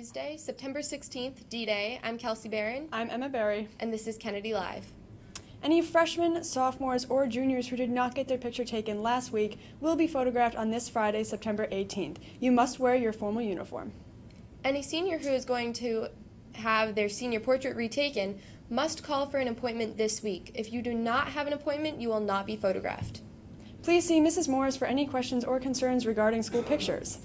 Wednesday, September 16th, D-Day. I'm Kelsey Barron. I'm Emma Berry. And this is Kennedy Live. Any freshmen, sophomores, or juniors who did not get their picture taken last week will be photographed on this Friday, September 18th. You must wear your formal uniform. Any senior who is going to have their senior portrait retaken must call for an appointment this week. If you do not have an appointment, you will not be photographed. Please see Mrs. Morris for any questions or concerns regarding school pictures.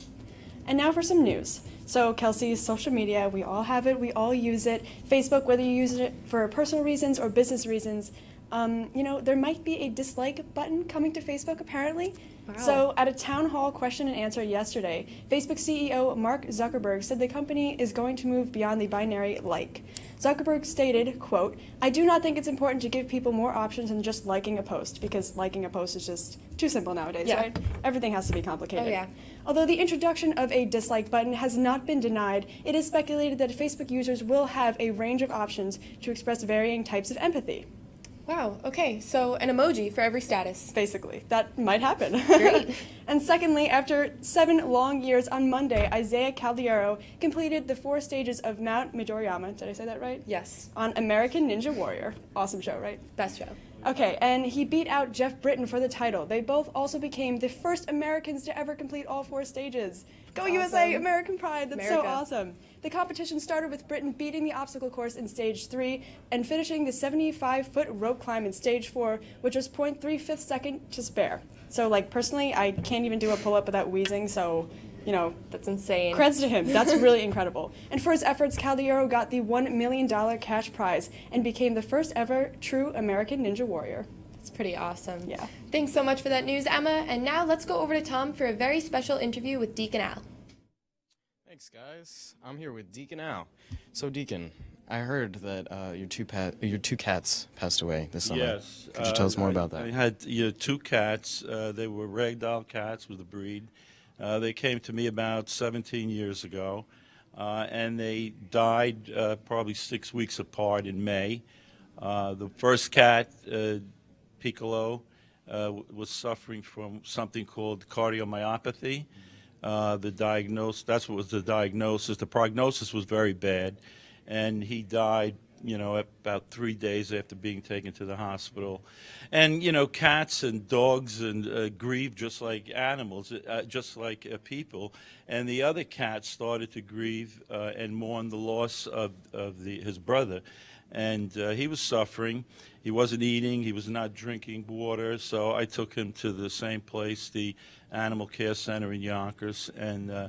And now for some news. So Kelsey's social media, we all have it, we all use it. Facebook, whether you use it for personal reasons or business reasons, there might be a dislike button coming to Facebook apparently. Wow. So at a town hall question and answer yesterday, Facebook CEO Mark Zuckerberg said the company is going to move beyond the binary like. Zuckerberg stated, quote, "I do not think it's important to give people more options than just liking a post, because liking a post is just too simple nowadays, yeah. Right? Everything has to be complicated." Oh, yeah. Although the introduction of a dislike button has not been denied, it is speculated that Facebook users will have a range of options to express varying types of empathy. Wow, okay, so an emoji for every status. Basically, that might happen. Great. And secondly, after 7 long years on Monday, Isaiah Caldiero completed the 4 stages of Mount Midoriyama, did I say that right? Yes. On American Ninja Warrior. Awesome show, right? Best show. Okay, and he beat out Jeff Britton for the title. They both also became the first Americans to ever complete all 4 stages. Go Awesome. USA, American pride, that's America. so awesome. The competition started with Britton beating the obstacle course in stage 3 and finishing the 75-foot rope climb in stage 4, which was 0.35 second to spare. So, personally, I can't even do a pull-up without wheezing, so, That's insane. creds to him. That's really incredible. And for his efforts, Caldiero got the $1 million cash prize and became the first ever true American Ninja Warrior. It's pretty awesome. Yeah. Thanks so much for that news, Emma. And now let's go over to Tom for a very special interview with Deacon Al. Thanks, guys. I'm here with Deacon Al. So, Deacon, I heard that your two cats passed away this summer. Yes. Could you tell us more about that? I had 2 cats. They were ragdoll cats with a breed. They came to me about 17 years ago, and they died probably 6 weeks apart in May. The first cat, Piccolo, was suffering from something called cardiomyopathy. That's what was the diagnosis. The prognosis was very bad, and he died, about 3 days after being taken to the hospital. And, cats and dogs and grieve just like animals, just like people. And the other cat started to grieve and mourn the loss of his brother. And he was suffering. He wasn't eating. He was not drinking water. So I took him to the same place, the Animal Care Center in Yonkers. And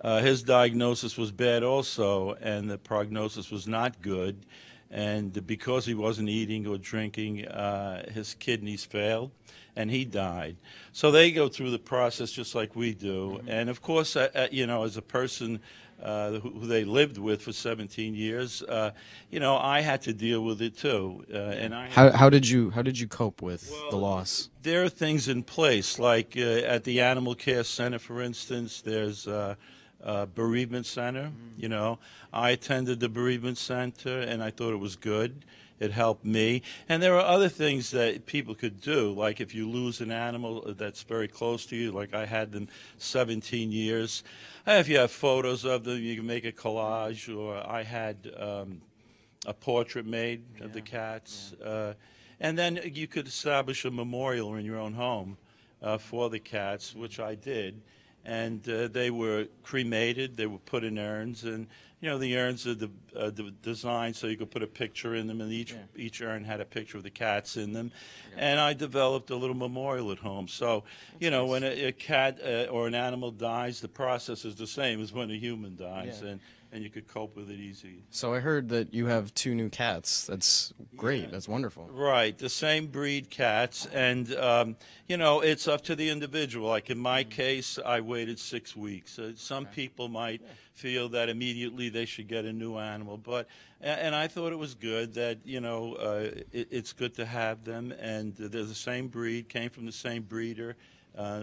his diagnosis was bad also, and the prognosis was not good. And because he wasn't eating or drinking, his kidneys failed, and he died. So they go through the process just like we do. Mm-hmm. And, of course, as a person who they lived with for 17 years, I had to deal with it too. And how did you cope with the loss? There are things in place, like at the Animal Care Center, for instance. There's bereavement center. I attended the bereavement center, and I thought it was good. It helped me. And there are other things that people could do, like if you lose an animal that's very close to you, like I had them 17 years. If you have photos of them, you can make a collage, or I had a portrait made of the cats. And then you could establish a memorial in your own home for the cats, which I did. And they were cremated. They were put in urns, and the urns are designed so you could put a picture in them, and each urn had a picture of the cats in them. Yeah. And I developed a little memorial at home. So nice. When a cat or an animal dies, the process is the same as when a human dies, and you could cope with it easy. So I heard that you have 2 new cats. That's great. Yeah. That's wonderful. Right, the same breed cats, and it's up to the individual. Like in my case, I waited 6 weeks. Some people might feel that immediately they should get a new animal, and I thought it was good that it's good to have them, and they're the same breed, came from the same breeder.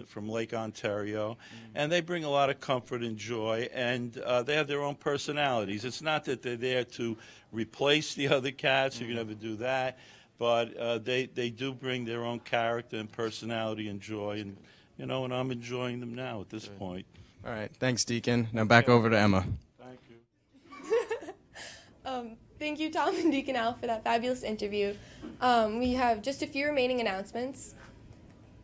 From Lake Ontario, and they bring a lot of comfort and joy, and they have their own personalities. It's not that they're there to replace the other cats. You can never do that, but they do bring their own character and personality and joy, and and I'm enjoying them now at this point. All right, thanks, Deacon. Now back over to Emma. Thank you. Thank you, Tom and Deacon Al, for that fabulous interview. We have just a few remaining announcements.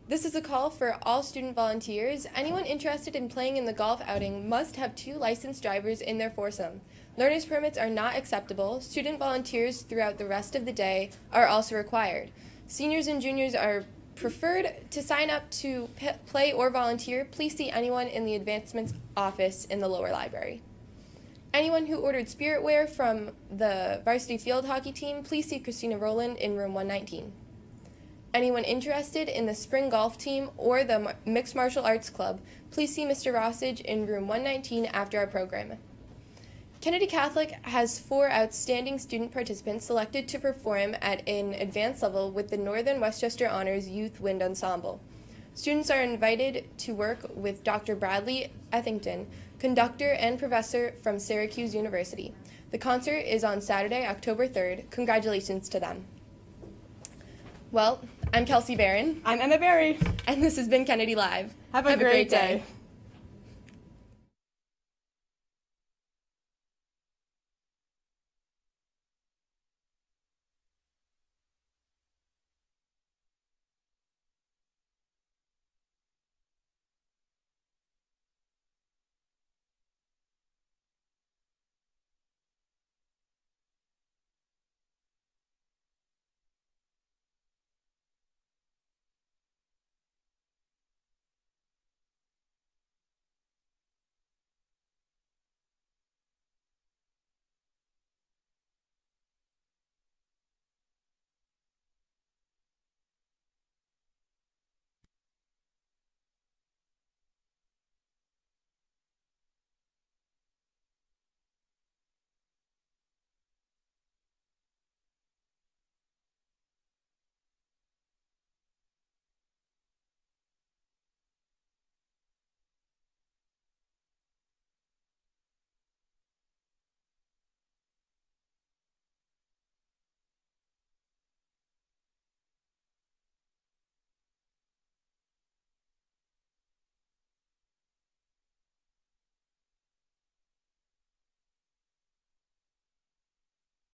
This is a call for all student volunteers. Anyone interested in playing in the golf outing must have 2 licensed drivers in their foursome. Learner's permits are not acceptable. Student volunteers throughout the rest of the day are also required. Seniors and juniors are preferred. To sign up to play or volunteer, please see anyone in the advancements office in the lower library. Anyone who ordered spiritware from the varsity field hockey team, please see Christina Rowland in room 119. Anyone interested in the spring golf team or the mixed martial arts club, please see Mr. Rossage in room 119 after our program. Kennedy Catholic has 4 outstanding student participants selected to perform at an advanced level with the Northern Westchester Honors Youth Wind Ensemble. Students are invited to work with Dr. Bradley Ethington, conductor and professor from Syracuse University. The concert is on Saturday, October 3rd. Congratulations to them. Well, I'm Kelsey Barron. I'm Emma Berry. And this has been Kennedy Live. Have a great day.